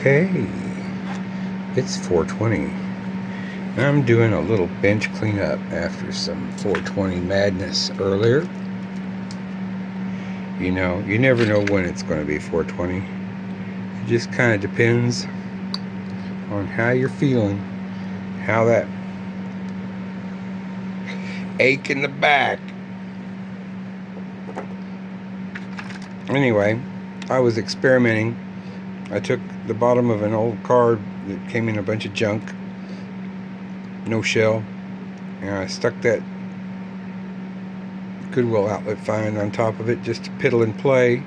Okay, it's 4:20. I'm doing a little bench cleanup after some 4:20 madness earlier. You know, you never know when it's going to be 4:20. It just kind of depends on how you're feeling, how that ache in the back. Anyway, I was experimenting. I took the bottom of an old car that came in a bunch of junk, no shell, and I stuck that Goodwill outlet find on top of it just to piddle and play.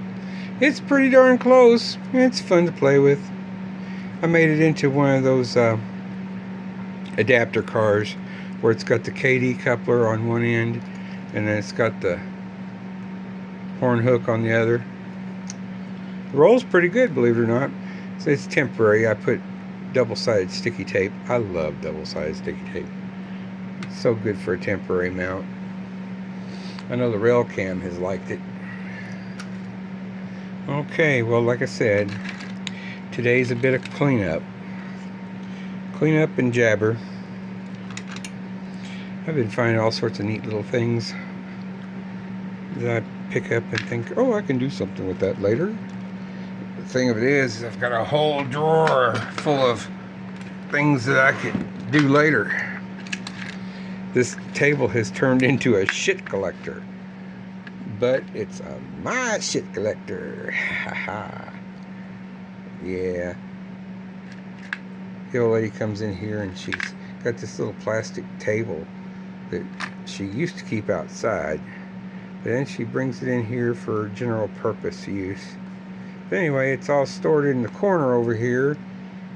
It's pretty darn close. It's fun to play with. I made it into one of those adapter cars where it's got the KD coupler on one end and then it's got the horn hook on the other. The roll's pretty good, believe it or not. So it's temporary. I put double-sided sticky tape. I love double-sided sticky tape. It's so good for a temporary mount. I know the rail cam has liked it. Okay, well, like I said, today's a bit of cleanup. Cleanup and jabber. I've been finding all sorts of neat little things that I pick up and think, oh, I can do something with that later. The thing of it is, I've got a whole drawer full of things that I could do later. This table has turned into a shit collector. But it's my shit collector. Haha. Yeah. The old lady comes in here and she's got this little plastic table that she used to keep outside. But then she brings it in here for general purpose use. But anyway, it's all stored in the corner over here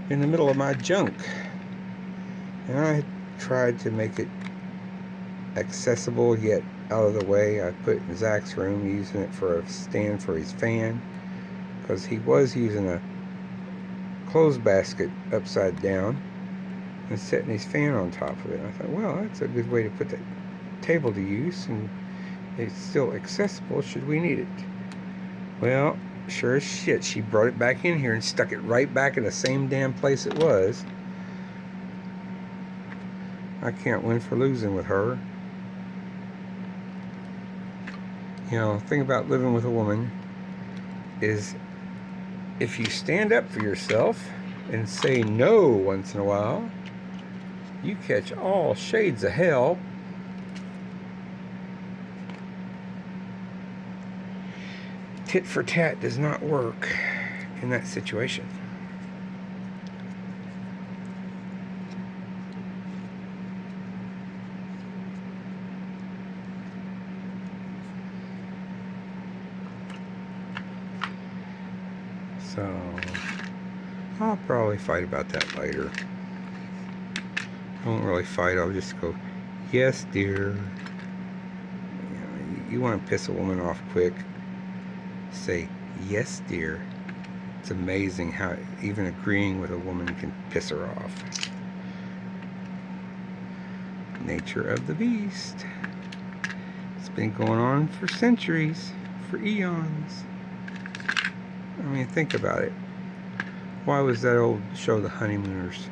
in the middle of my junk. And I tried to make it accessible yet out of the way. I put it in Zach's room, using it for a stand for his fan, because he was using a clothes basket upside down and setting his fan on top of it. And I thought, well, that's a good way to put that table to use, and it's still accessible should we need it. Well, sure as shit, she brought it back in here and stuck it right back in the same damn place it was. I can't win for losing with her. You know, the thing about living with a woman is if you stand up for yourself and say no once in a while, you catch all shades of hell. Tit for tat does not work in that situation. So I'll probably fight about that later. I won't really fight. I'll just go, yes, dear. You want to piss a woman off quick, say, yes, dear. It's amazing how even agreeing with a woman can piss her off. Nature of the beast. It's been going on for centuries, for eons. I mean, think about it. Why was that old show, The Honeymooners,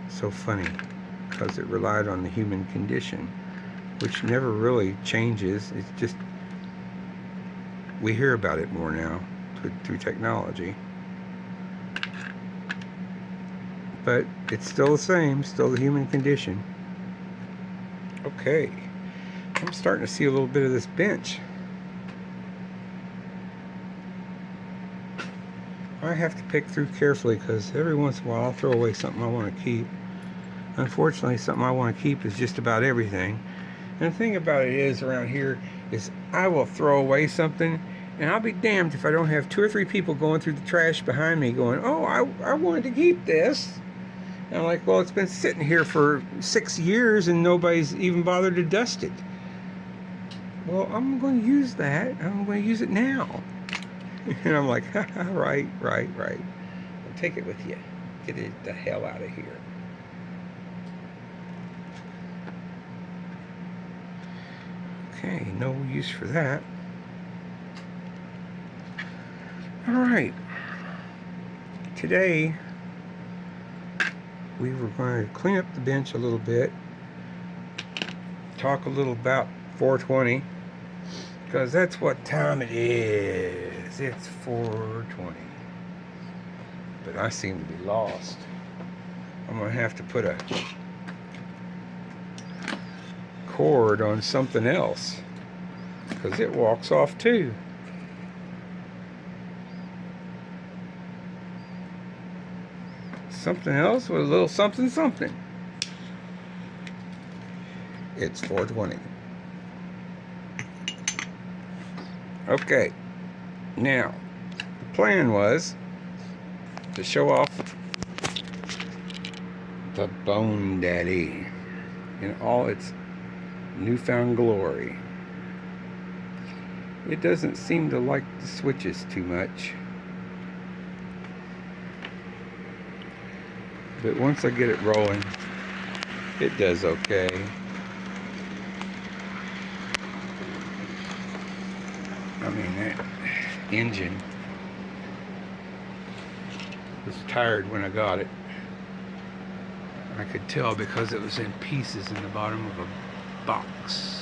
so funny? Because it relied on the human condition, which never really changes. It's just, we hear about it more now through technology. But it's still the same, still the human condition. Okay, I'm starting to see a little bit of this bench. I have to pick through carefully because every once in a while I'll throw away something I want to keep. Unfortunately, something I want to keep is just about everything. And the thing about it is, around here, is I will throw away something, and I'll be damned if I don't have 2 or 3 people going through the trash behind me going, oh, I wanted to keep this. And I'm like, well, it's been sitting here for 6 years and nobody's even bothered to dust it. Well, I'm going to use that. I'm going to use it now. And I'm like, right. Well, take it with you. Get it the hell out of here. Okay, no use for that. All right. Today we were going to clean up the bench a little bit, talk a little about 420, because that's what time it is. It's 420. But I seem to be lost. I'm going to have to put a cord on something else, because it walks off too. Something else with a little something something. It's 420. Okay, now the plan was to show off the BoneDaddy in all its newfound glory. It doesn't seem to like the switches too much, but once I get it rolling, it does okay. I mean, that engine was tired when I got it. I could tell because it was in pieces in the bottom of a box.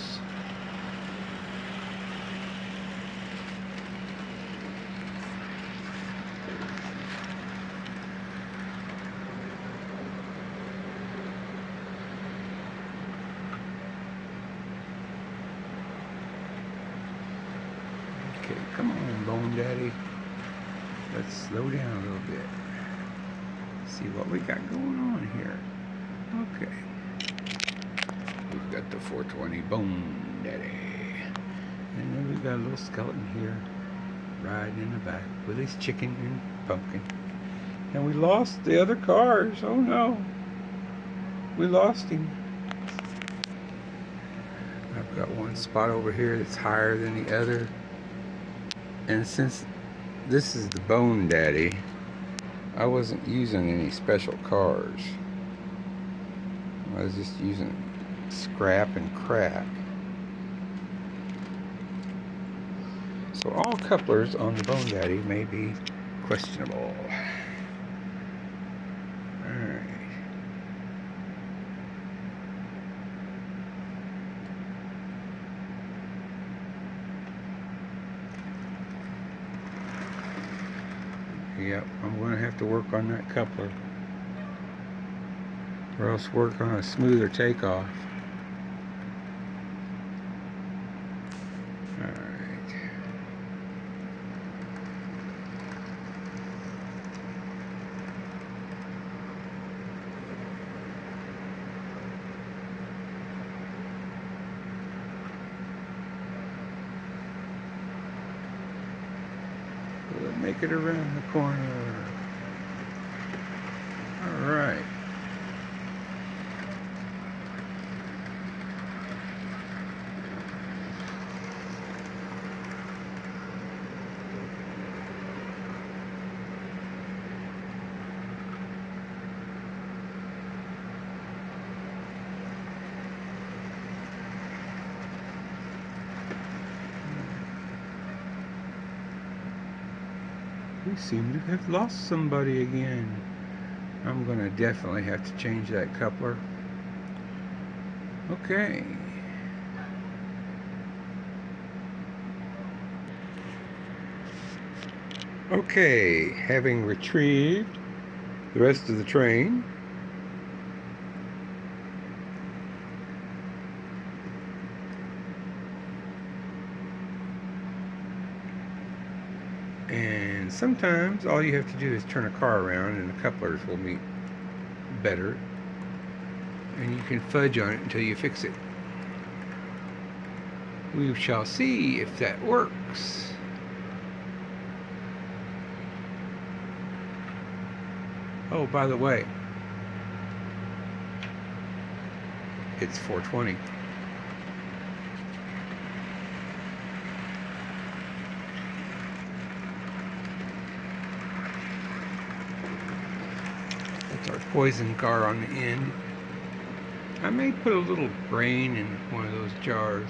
Okay, come on, BoneDaddy. Let's slow down a little bit. See what we got going on here. Okay. We've got the 420 BoneDaddy. And then we've got a little skeleton here riding in the back with his chicken and pumpkin. And we lost the other cars. Oh no. We lost him. I've got one spot over here that's higher than the other. And since this is the BoneDaddy, I wasn't using any special cars. I was just using scrap and crap. So all couplers on the BoneDaddy may be questionable. Alright. Yep, I'm going to have to work on that coupler, or else work on a smoother takeoff. Alright. We'll make it around the corner. Alright. We seem to have lost somebody again. I'm going to definitely have to change that coupler. Okay. Okay, having retrieved the rest of the train, and sometimes all you have to do is turn a car around and the couplers will meet better, and you can fudge on it until you fix it. We shall see if that works. Oh, by the way, it's 420. That's our poison car on the end. I may put a little brain in one of those jars.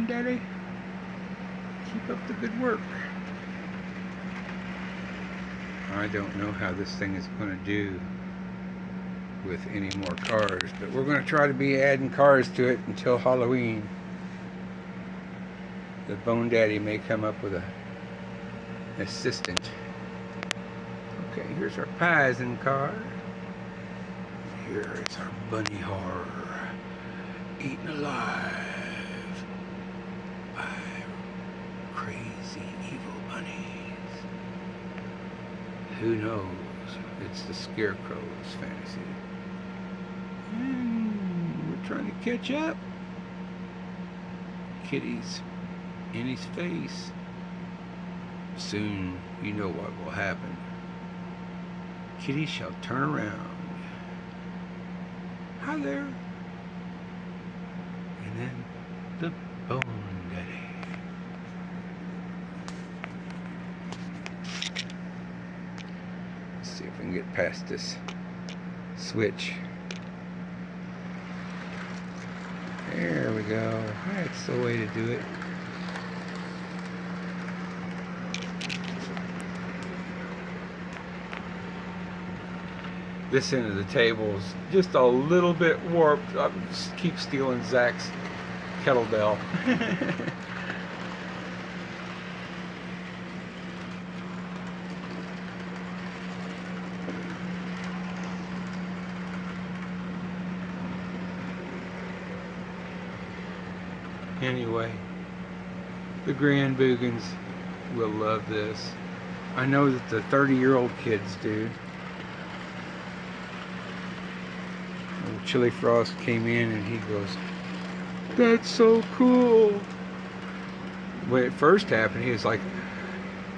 BoneDaddy. Keep up the good work. I don't know how this thing is going to do with any more cars, but we're going to try to be adding cars to it until Halloween. The BoneDaddy may come up with an assistant. Okay, here's our Pison car. Here is our bunny horror, eaten alive by crazy evil bunnies. Who knows? It's the Scarecrow's fantasy. We're trying to catch up. Kitty's in his face. Soon you know what will happen. Kitty shall turn around. Hi there. And then the BoneDaddy. Let's see if we can get past this switch. There we go. That's the way to do it. This end of the table's just a little bit warped. I just keep stealing Zach's kettlebell. Anyway, the Grand Boogans will love this. I know that the 30-year-old kids do. Old Chili Frost came in and he goes, "That's so cool." When it first happened, he was like,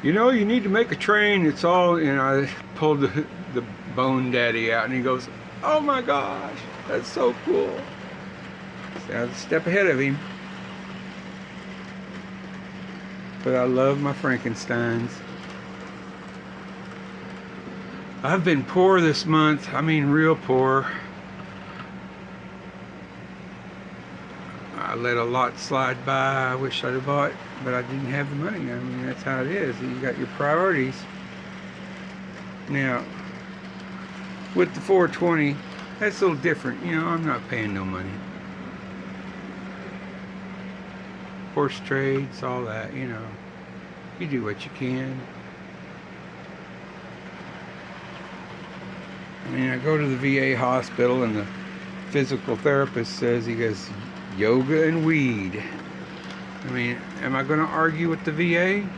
"You know, you need to make a train. It's all," and I pulled the BoneDaddy out and he goes, "Oh my gosh, that's so cool." So I was a step ahead of him. But I love my Frankensteins. I've been poor this month. I mean, real poor. I let a lot slide by. I wish I'd have bought, but I didn't have the money. I mean, that's how it is. You got your priorities. Now, with the 420, that's a little different. You know, I'm not paying no money. Horse trades, all that, you know. You do what you can. I mean, I go to the VA hospital and the physical therapist says, he goes, yoga and weed. I mean, am I going to argue with the VA?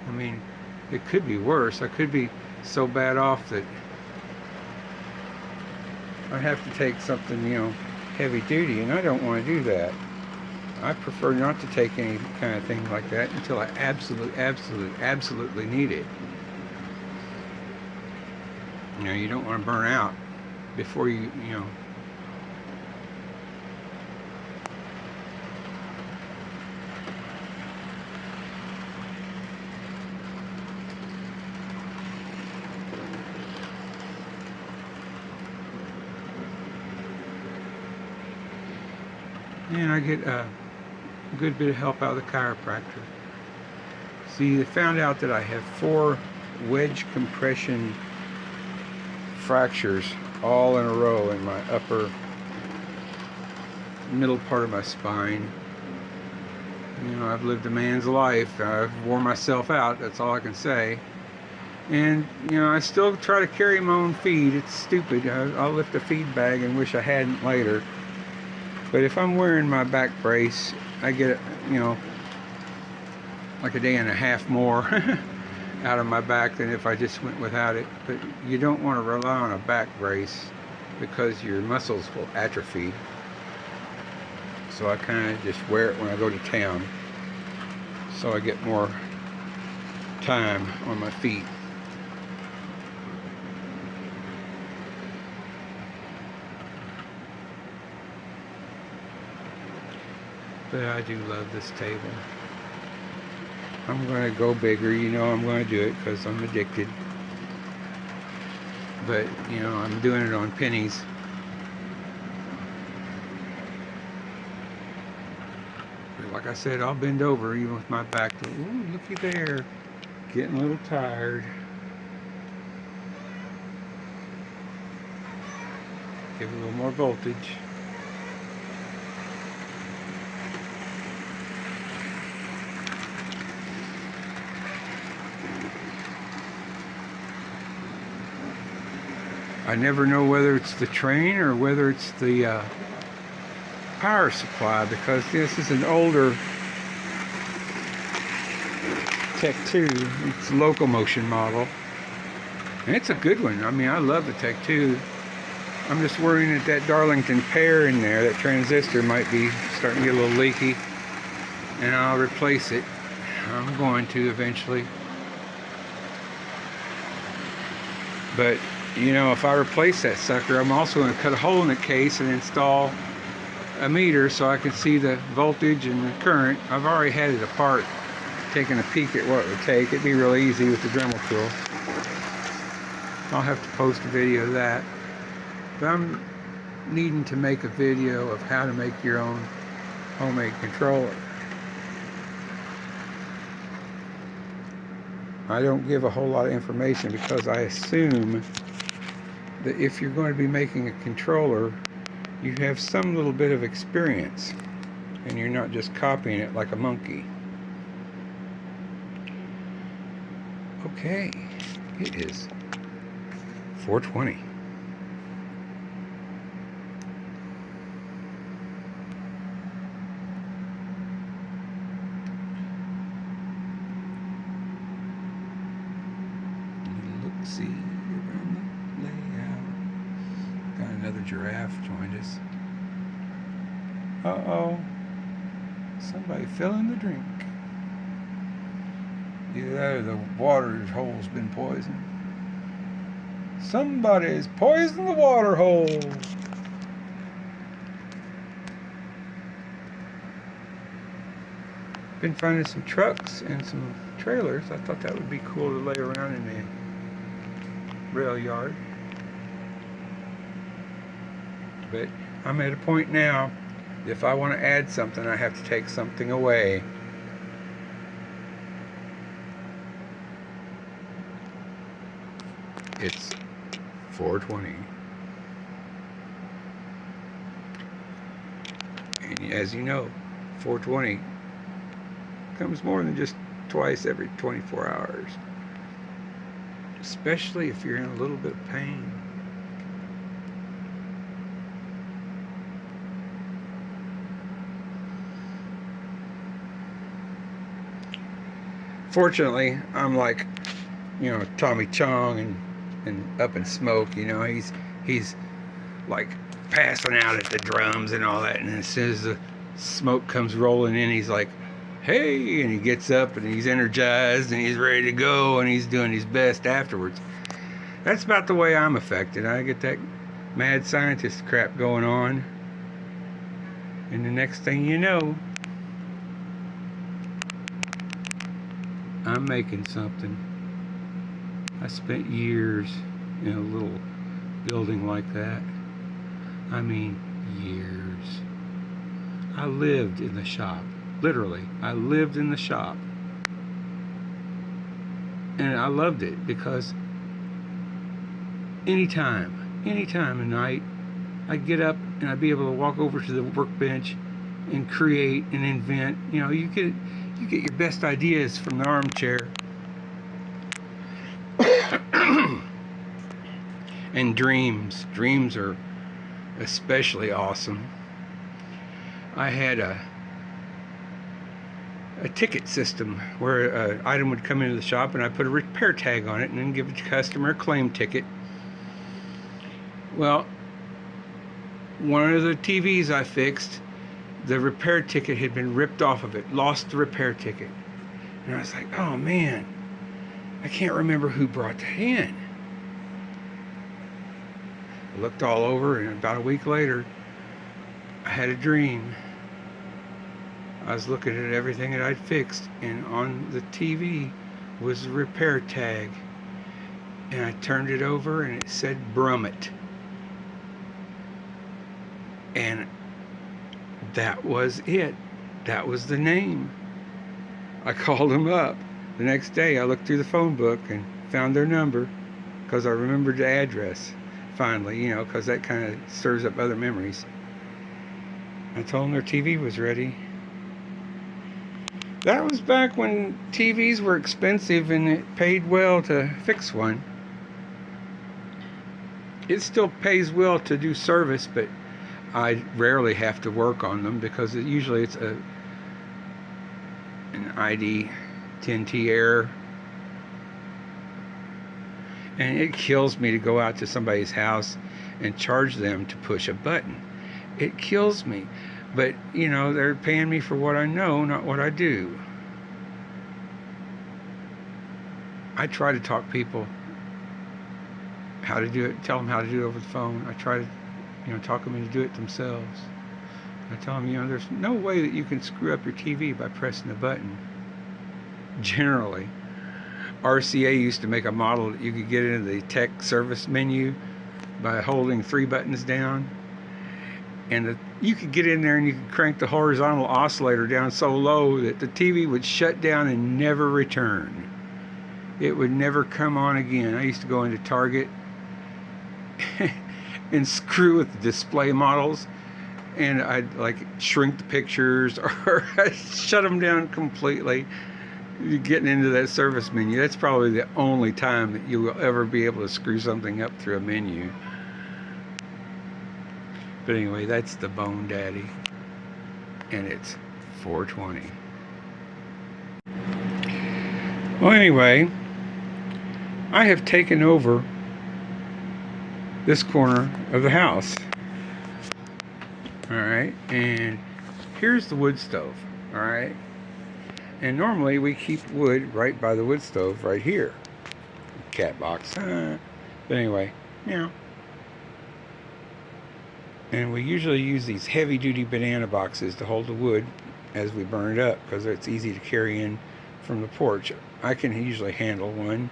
I mean, it could be worse. I could be so bad off that I have to take something, you know, heavy duty, and I don't want to do that. I prefer not to take any kind of thing like that until I absolutely need it. You know, you don't want to burn out before you know. And I get a good bit of help out of the chiropractor. See, they found out that I have 4 wedge compression fractures all in a row in my upper middle part of my spine. You know, I've lived a man's life. I've wore myself out, that's all I can say. And, you know, I still try to carry my own feed. It's stupid. I'll lift a feed bag and wish I hadn't later. But if I'm wearing my back brace, I get, you know, like a day and a half more out of my back than if I just went without it. But you don't want to rely on a back brace because your muscles will atrophy. So I kind of just wear it when I go to town, so I get more time on my feet. But I do love this table. I'm going to go bigger, you know I'm going to do it because I'm addicted. But, you know, I'm doing it on pennies. like I said, I'll bend over even with my back. Ooh, looky there. Getting a little tired. Give it a little more voltage. I never know whether it's the train or whether it's the power supply, because this is an older Tech 2. It's a locomotion model. And it's a good one. I mean, I love the Tech 2. I'm just worrying that that Darlington pair in there, that transistor, might be starting to get a little leaky. And I'll replace it. I'm going to eventually. But, you know, if I replace that sucker, I'm also going to cut a hole in the case and install a meter so I can see the voltage and the current. I've already had it apart, taking a peek at what it would take. It'd be real easy with the Dremel tool. I'll have to post a video of that. But I'm needing to make a video of how to make your own homemade controller. I don't give a whole lot of information because I assume that if you're going to be making a controller, you have some little bit of experience and you're not just copying it like a monkey. Okay, it is 4:20. See around the layout. Got another giraffe joined us. Uh-oh. Somebody filling the drink. Either that or the water hole's been poisoned. Somebody's poisoned the water hole. Been finding some trucks and some trailers. I thought that would be cool to lay around in the rail yard. But I'm at a point now, if I want to add something, I have to take something away. It's 4:20. And as you know, 4:20 comes more than just twice every 24 hours. Especially if you're in a little bit of pain. Fortunately, I'm like, you know, Tommy Chong and Up in Smoke. You know, he's like passing out at the drums and all that, and as soon as the smoke comes rolling in, he's like, hey, and he gets up and he's energized and he's ready to go and he's doing his best afterwards. That's about the way I'm affected. I get that mad scientist crap going on, and the next thing you know, I'm making something. I spent years in a little building like that. I mean, years. I lived in the shop. Literally, I lived in the shop. And I loved it because anytime at night, I'd get up and I'd be able to walk over to the workbench and create and invent. You know, you get your best ideas from the armchair. And dreams are especially awesome. I had a ticket system where an item would come into the shop and I put a repair tag on it and then give the customer a claim ticket. Well, one of the TVs I fixed, the repair ticket had been ripped off of it, lost the repair ticket. And I was like, oh man, I can't remember who brought that in. I looked all over, and about a week later, I had a dream. I was looking at everything that I'd fixed, and on the TV was a repair tag. And I turned it over, and it said Brummett. And that was it. That was the name. I called them up. The next day I looked through the phone book and found their number because I remembered the address finally, because that kind of stirs up other memories. I told them their TV was ready. That was back when TVs were expensive and it paid well to fix one. It still pays well to do service, but I rarely have to work on them because usually it's an ID 10T error. And it kills me to go out to somebody's house and charge them to push a button. It kills me. But, they're paying me for what I know, not what I do. I try to talk people how to do it, tell them how to do it over the phone. I try to, talk them into do it themselves. I tell them, there's no way that you can screw up your TV by pressing a button. Generally. RCA used to make a model that you could get into the tech service menu by holding 3 buttons down. And you could get in there and you could crank the horizontal oscillator down so low that the TV would shut down and never return. It would never come on again. I used to go into Target and screw with the display models, and I'd shrink the pictures or I'd shut them down completely. Getting into that service menu, that's probably the only time that you will ever be able to screw something up through a menu. But anyway, that's the BoneDaddy, and it's 420. Well, anyway, I have taken over this corner of the house. All right, and here's the wood stove. All right, and normally we keep wood right by the wood stove right here. Cat box. But anyway, and we usually use these heavy-duty banana boxes to hold the wood as we burn it up because it's easy to carry in from the porch. I can usually handle one.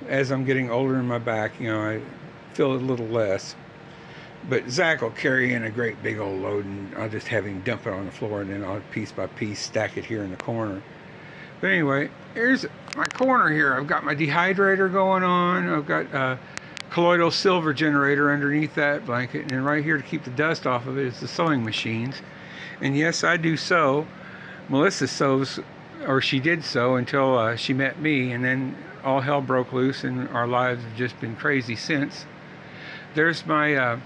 As I'm getting older in my back, I feel a little less. But Zach will carry in a great big old load, and I'll just have him dump it on the floor, and then I'll piece by piece stack it here in the corner. But anyway, here's my corner here. I've got my dehydrator going on. I've got a colloidal silver generator underneath that blanket, and right here to keep the dust off of it is the sewing machines. And yes, I do sew. Melissa sews, or she did sew until she met me, and then all hell broke loose, and our lives have just been crazy since. There's my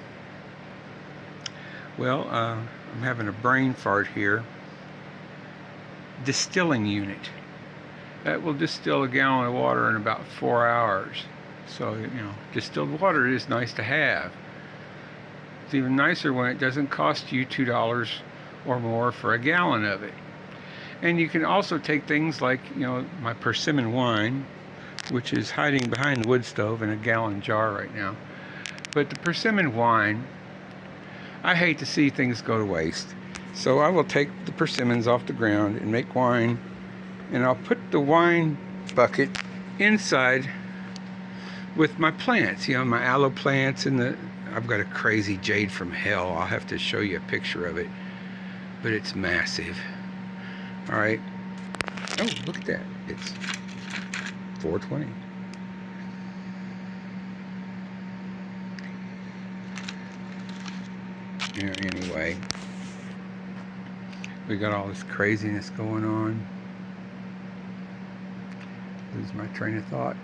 I'm having a brain fart here. Distilling unit. That will distill a gallon of water in about 4 hours. So, distilled water is nice to have. It's even nicer when it doesn't cost you $2 or more for a gallon of it. And you can also take things like, my persimmon wine, which is hiding behind the wood stove in a gallon jar right now. But the persimmon wine, I hate to see things go to waste. So I will take the persimmons off the ground and make wine, and I'll put the wine bucket inside with my plants, my aloe plants, and I've got a crazy jade from hell. I'll have to show you a picture of it, but it's massive. All right. Oh, look at that. It's 420. Anyway, we got all this craziness going on. Lose my train of thought.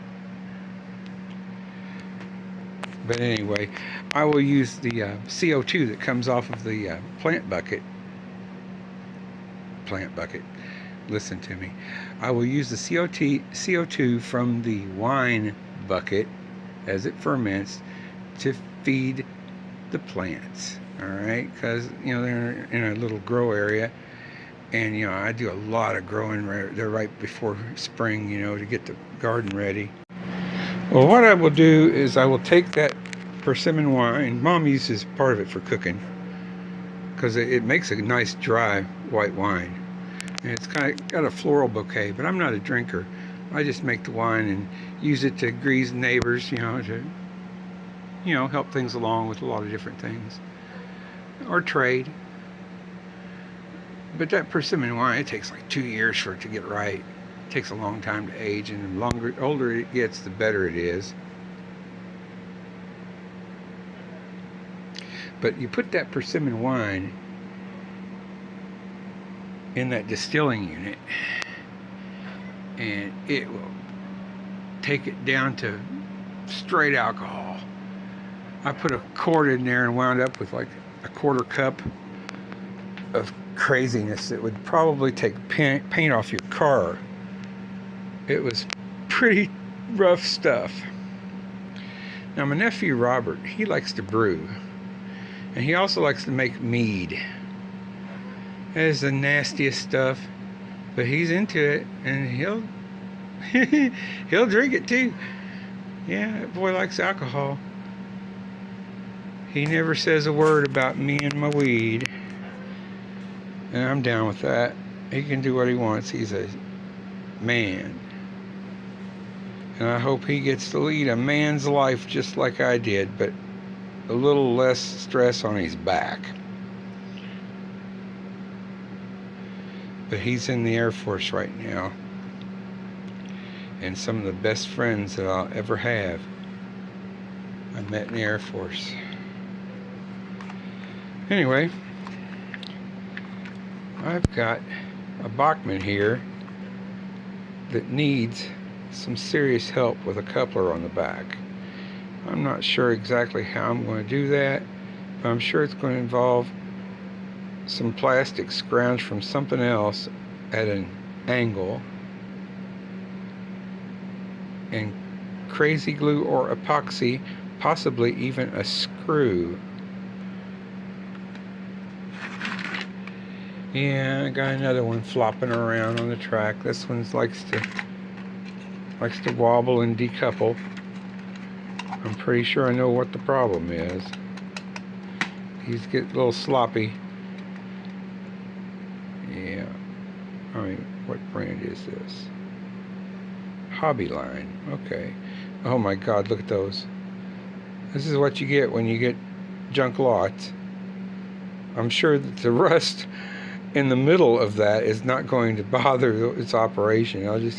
But anyway, I will use the CO2 that comes off of the plant bucket. Listen to me. I will use the CO2 from the wine bucket as it ferments to feed the plants. All right, because they're in a little grow area, and I do a lot of growing there right before spring, to get the garden ready. Well, what I will do is I will take that persimmon wine. Mom uses part of it for cooking because it makes a nice dry white wine, and it's kind of got a floral bouquet. But I'm not a drinker. I just make the wine and use it to grease neighbors, to help things along with a lot of different things, or trade. But that persimmon wine, it takes like 2 years for it to get right. It takes a long time to age, and the older it gets, the better it is. But you put that persimmon wine in that distilling unit, and it will take it down to straight alcohol. I put a quart in there and wound up with like a quarter cup of craziness that would probably take paint off your car. It was pretty rough stuff. Now my nephew Robert, he likes to brew, and he also likes to make mead. It is the nastiest stuff, but he's into it, and he'll he'll drink it too. Yeah, that boy likes alcohol. He never says a word about me and my weed, and I'm down with that. He can do what he wants. He's a man, and I hope he gets to lead a man's life just like I did, but a little less stress on his back. But he's in the Air Force right now, and some of the best friends that I'll ever have I met in the Air Force. Anyway, I've got a Bachman here that needs some serious help with a coupler on the back. I'm not sure exactly how I'm going to do that, but I'm sure it's going to involve some plastic scrounged from something else at an angle, and crazy glue or epoxy, possibly even a screw. Yeah, I got another one flopping around on the track. This one likes to wobble and decouple. I'm pretty sure I know what the problem is. He's getting a little sloppy. Yeah. I mean, what brand is this? Hobby Line. Okay. Oh my God, look at those. This is what you get when you get junk lots. I'm sure that the rust in the middle of that is not going to bother its operation. I just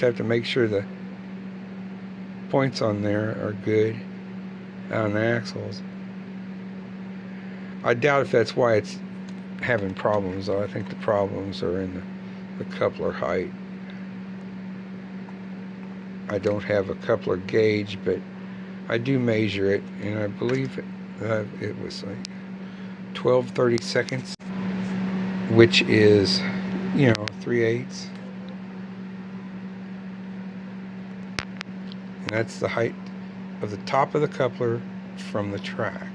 have to make sure the points on there are good on the axles. I doubt if that's why it's having problems, though. I think the problems are in the coupler height. I don't have a coupler gauge, but I do measure it, and I believe it was like 12/32, which is, 3/8. And that's the height of the top of the coupler from the track.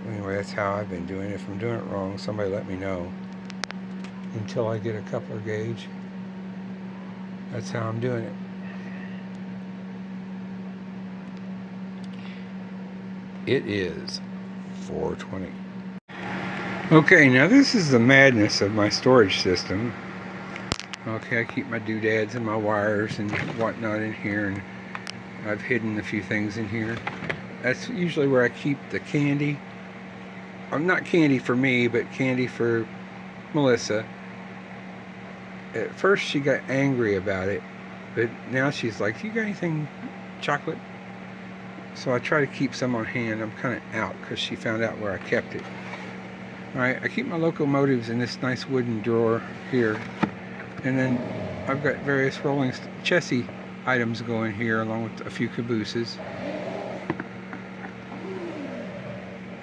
Anyway, that's how I've been doing it. If I'm doing it wrong, somebody let me know. Until I get a coupler gauge, that's how I'm doing it. It is 4:20. Okay, now this is the madness of my storage system. Okay, I keep my doodads and my wires and whatnot in here, and I've hidden a few things in here. That's usually where I keep the candy. Not candy for me, but candy for Melissa. At first she got angry about it, but now she's like, "Do you got anything chocolate?" So I try to keep some on hand. I'm kind of out because she found out where I kept it. Alright, I keep my locomotives in this nice wooden drawer here. And then I've got various rolling chassis items going here, along with a few cabooses.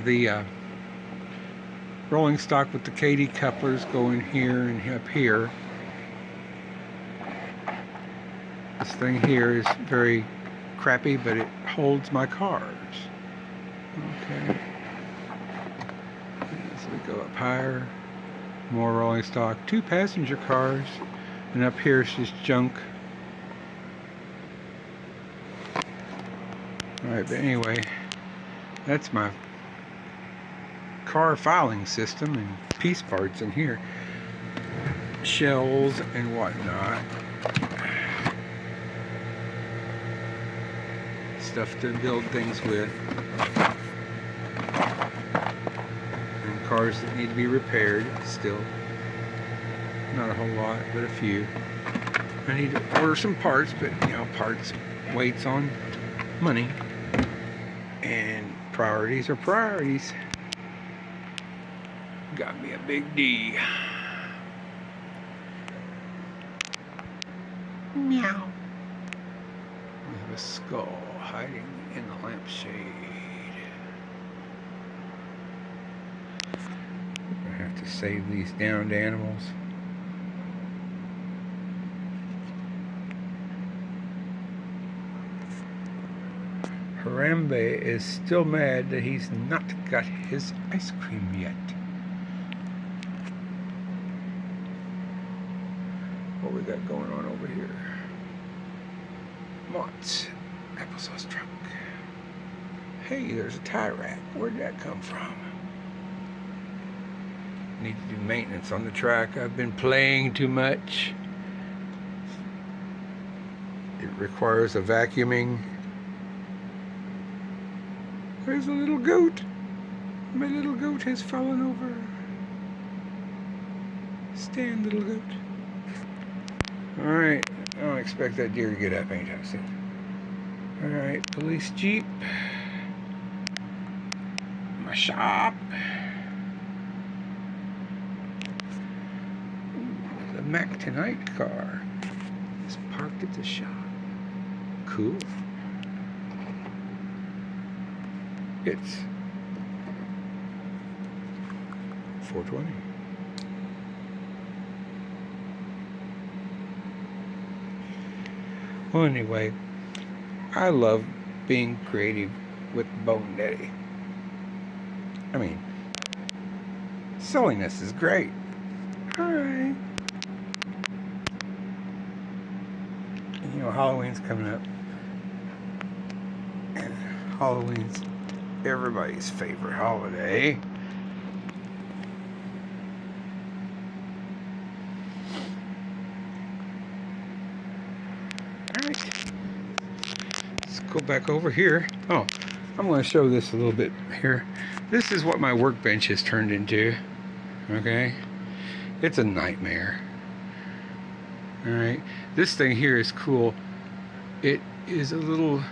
The rolling stock with the KD couplers go in here and up here. This thing here is very crappy, but it holds my cars. Okay. So we go up higher. More rolling stock. 2 passenger cars. And up here is just junk. Alright, but anyway, that's my car filing system and piece parts in here. Shells and whatnot. Stuff to build things with. drawers that need to be repaired still. Not a whole lot, but a few. I need to order some parts, but you know, parts waits on money. And priorities are priorities. Got me a big D. Meow. We have a skull hiding in the lampshade. I have to save these downed animals. Harambe is still mad that he's not got his ice cream yet. What we got going on over here? Mott's applesauce truck. Hey, there's a tie rack. Where'd that come from? Need to do maintenance on the track. I've been playing too much. It requires a vacuuming. There's a little goat. My little goat has fallen over. Stand, little goat. Alright, I don't expect that deer to get up anytime soon. Alright, police jeep. My shop. Ooh, the Mac Tonight car is parked at the shop. Cool. It's 420. Well, anyway, I love being creative with BoneDaddy. I mean, silliness is great. Alright. You know, Halloween's coming up. And Halloween's everybody's favorite holiday. Alright. Let's go back over here. Oh, I'm going to show this a little bit here. This is what my workbench has turned into. Okay? It's a nightmare. Alright. This thing here is cool. It is a little...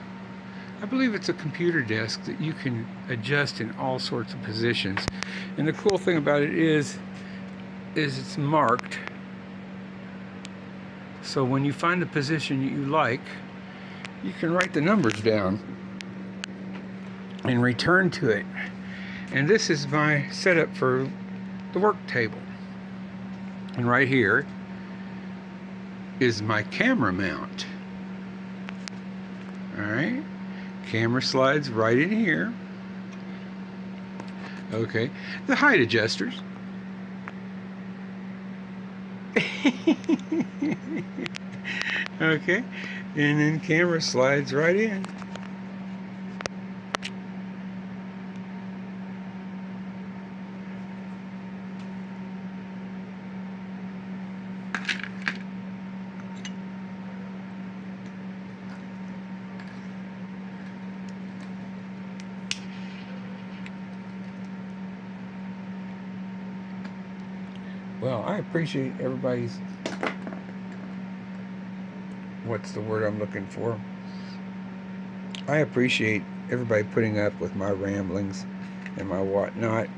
I believe it's a computer desk that you can adjust in all sorts of positions. And the cool thing about it is it's marked. So when you find the position you like, you can write the numbers down and return to it. And this is my setup for the work table. And right here is my camera mount. All right. Camera slides right in here. Okay, the height adjusters. Okay, and then camera slides right in. Well, I appreciate everybody's, what's the word I'm looking for? I appreciate everybody putting up with my ramblings and my whatnot.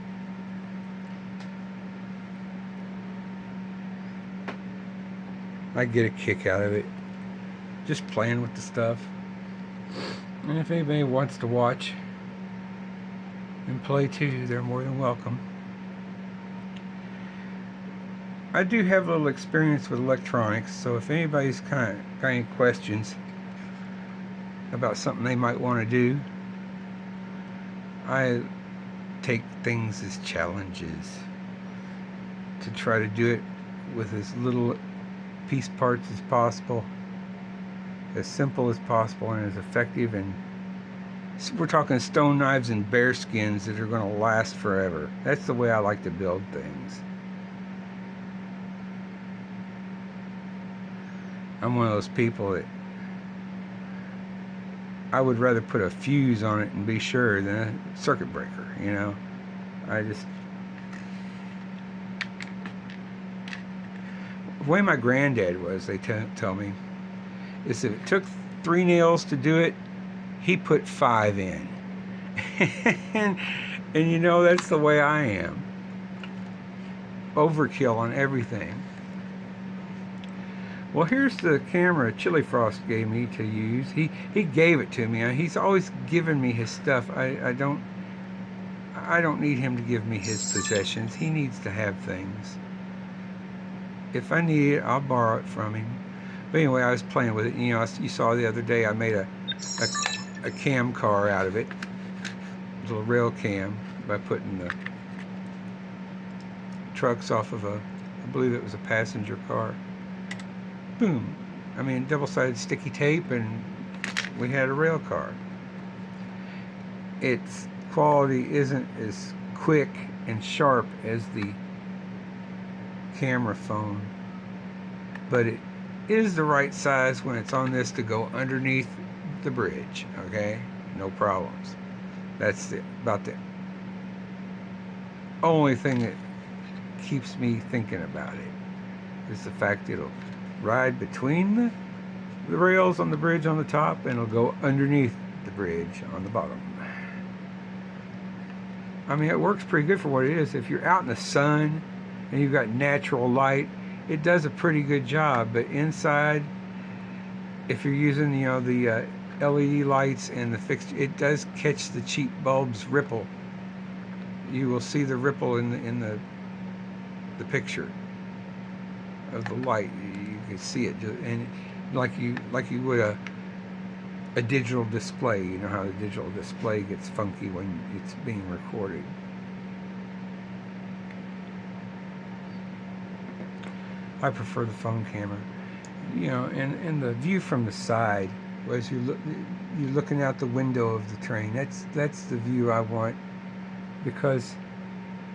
I get a kick out of it, just playing with the stuff. And if anybody wants to watch and play too, they're more than welcome. I do have a little experience with electronics, so if anybody's got any questions about something they might want to do, I take things as challenges to try to do it with as little piece parts as possible, as simple as possible, and as effective. And we're talking stone knives and bear skins that are going to last forever. That's the way I like to build things. I'm one of those people that I would rather put a fuse on it and be sure than a circuit breaker, you know. I just The way my granddad was, they tell me, is if it took 3 nails to do it, he put 5 in. and you know, that's the way I am. Overkill on everything. Well, here's the camera Chili Frost gave me to use. He gave it to me. He's always given me his stuff. I don't need him to give me his possessions. He needs to have things. If I need it, I'll borrow it from him. But anyway, I was playing with it. You know, you saw the other day I made a cam car out of it. A little rail cam by putting the trucks off of I believe it was a passenger car. Boom. I mean, double-sided sticky tape, and we had a rail car. Its quality isn't as quick and sharp as the camera phone, but it is the right size when it's on this to go underneath the bridge. Okay, no problems. That's about the only thing that keeps me thinking about it, is the fact it'll ride between the rails on the bridge on the top, and it'll go underneath the bridge on the bottom. I mean, it works pretty good for what it is. If you're out in the sun and you've got natural light, it does a pretty good job. But inside, if you're using, you know, the LED lights and the fixture, it does catch the cheap bulbs ripple. You will see the ripple in the picture of the light. You can see it, and like you would a digital display. You know how the digital display gets funky when it's being recorded. I prefer the phone camera. You know, and the view from the side, as you're looking out the window of the train. That's the view I want, because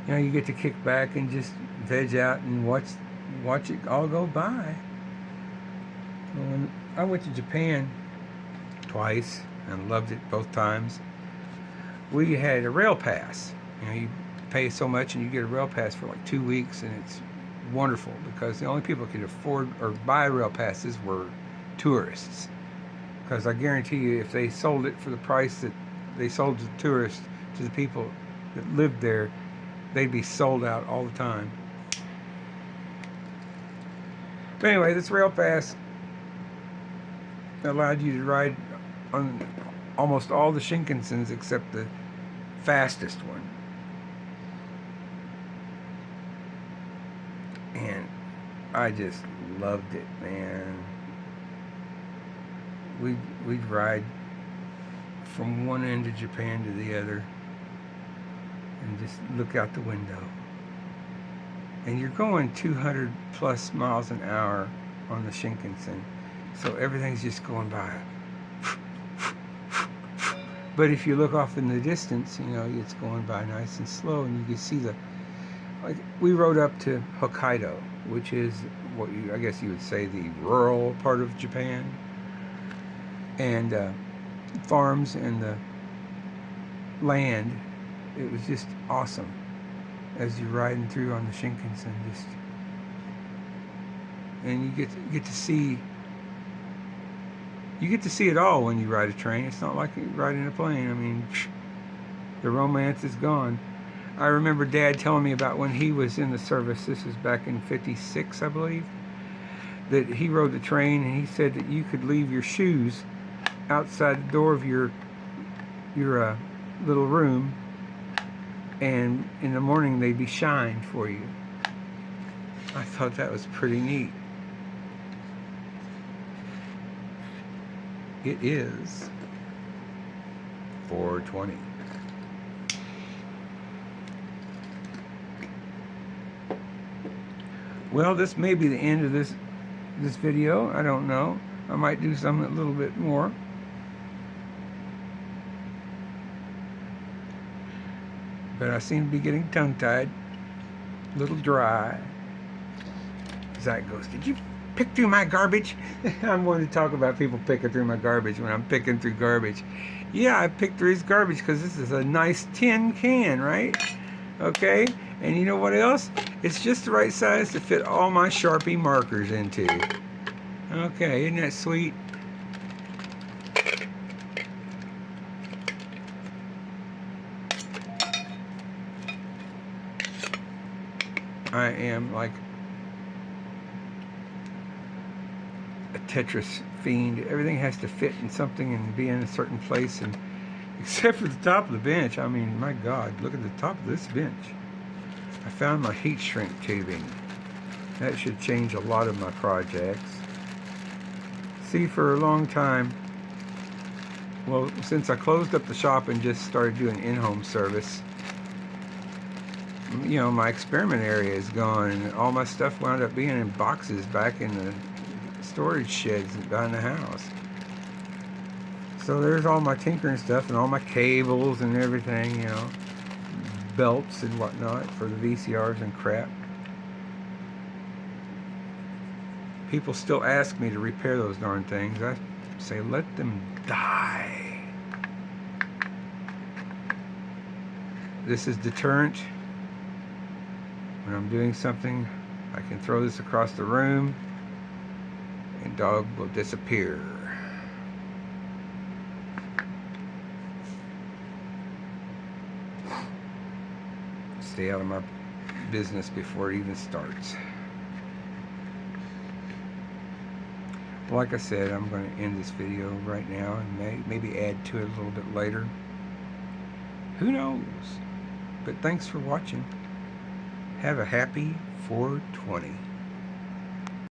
you know, you get to kick back and just veg out and watch it all go by. When I went to Japan twice and loved it both times, we had a rail pass. You know, you pay so much and you get a rail pass for like 2 weeks, and it's wonderful because the only people who could afford or buy rail passes were tourists. Because I guarantee you, if they sold it for the price that they sold to tourists, to the people that lived there, they'd be sold out all the time. But anyway, this rail pass allowed you to ride on almost all the Shinkansens except the fastest one. And I just loved it, man. We'd ride from one end of Japan to the other and just look out the window. And you're going 200 plus miles an hour on the Shinkansen, so everything's just going by. But if you look off in the distance, you know, it's going by nice and slow, and you can see like we rode up to Hokkaido, which is what I guess you would say the rural part of Japan, and farms and the land. It was just awesome as you're riding through on the Shinkansen, and you get to see it all when you ride a train. It's not like riding a plane. I mean, the romance is gone. I remember Dad telling me about when he was in the service. This was back in '56, I believe, that he rode the train, and he said that you could leave your shoes outside the door of your little room, and in the morning they'd be shined for you. I thought that was pretty neat. It is 4:20. Well, this may be the end of this video. I don't know. I might do something a little bit more. But I seem to be getting tongue-tied, a little dry. Zach goes, "Did you pick through my garbage?" I'm going to talk about people picking through my garbage when I'm picking through garbage. Yeah, I picked through his garbage because this is a nice tin can, right? Okay, And you know what else? It's just the right size to fit all my Sharpie markers into. Okay, isn't that sweet? I am like a Tetris fiend. Everything has to fit in something and be in a certain place, and except for the top of the bench. I mean, my God, look at the top of this bench. I found my heat shrink tubing. That should change a lot of my projects. See, for a long time, well, since I closed up the shop and just started doing in-home service, you know, my experiment area is gone, and all my stuff wound up being in boxes back in the storage sheds behind the house. So there's all my tinkering stuff and all my cables and everything, you know, belts and whatnot for the VCRs and crap. People still ask me to repair those darn things. I say, let them die. This is deterrent. When I'm doing something, I can throw this across the room and dog will disappear. Stay out of my business before it even starts. Like I said, I'm going to end this video right now and maybe add to it a little bit later. Who knows? But thanks for watching. Have a happy 420.